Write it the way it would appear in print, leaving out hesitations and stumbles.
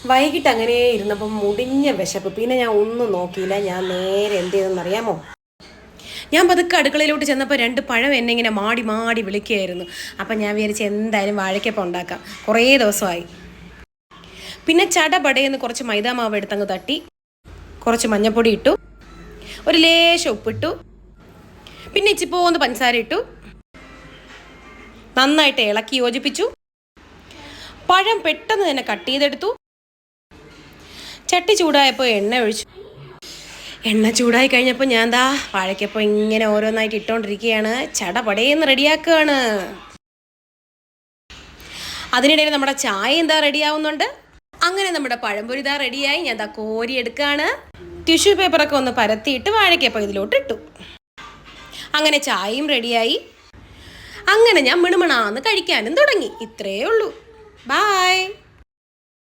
വൈകിട്ട് അങ്ങനെ ഇരുന്നപ്പം മുടിഞ്ഞ വിശപ്പ്. പിന്നെ ഞാൻ ഒന്നും നോക്കിയില്ല. ഞാൻ നേരെ എന്ത് ചെയ്തെന്നറിയാമോ? ഞാൻ പതുക്കെ അടുക്കളയിലോട്ട് ചെന്നപ്പോൾ 2 പഴം എന്നെ ഇങ്ങനെ മാടി മാടി വിളിക്കുകയായിരുന്നു. അപ്പം ഞാൻ വിചാരിച്ച് എന്തായാലും വാഴയ്ക്കപ്പം ഉണ്ടാക്കാം, കുറേ ദിവസമായി. പിന്നെ ചടപടയെന്ന് കുറച്ച് മൈദാമാവ് എടുത്തങ്ങ് തട്ടി, കുറച്ച് മഞ്ഞൾപ്പൊടി ഇട്ടു, ഒരു ലേശം ഉപ്പിട്ടു, പിന്നെ ഇച്ചിപ്പോന്ന് പഞ്ചസാര ഇട്ടു, നന്നായിട്ട് ഇളക്കി യോജിപ്പിച്ചു. പഴം പെട്ടെന്ന് തന്നെ കട്ട് ചെയ്തെടുത്തു. ചട്ടി ചൂടായപ്പോൾ എണ്ണ ഒഴിച്ചു. എണ്ണ ചൂടായി കഴിഞ്ഞപ്പോൾ ഞാൻ ദാ വാഴയ്ക്കപ്പം ഇങ്ങനെ ഓരോന്നായിട്ട് ഇട്ടുകൊണ്ടിരിക്കുകയാണ്. ചടപടയെന്ന് റെഡിയാക്കുകയാണ്. അതിനിടയിൽ നമ്മുടെ ചായ എന്താ റെഡിയാവുന്നുണ്ട്. അങ്ങനെ നമ്മുടെ പഴംപൊരി ഇതാ റെഡിയായി. ഞാൻ ദാ കോരി എടുക്കുകയാണ്. ടിഷ്യൂ പേപ്പറൊക്കെ ഒന്ന് പരത്തിയിട്ട് വാഴയ്ക്കപ്പം ഇതിലോട്ട് ഇട്ടു. അങ്ങനെ ചായയും റെഡിയായി. അങ്ങനെ ഞാൻ മിണുമിണാന്ന് കഴിക്കാനും തുടങ്ങി. ഇത്രയേ ഉള്ളൂ. ബായ്.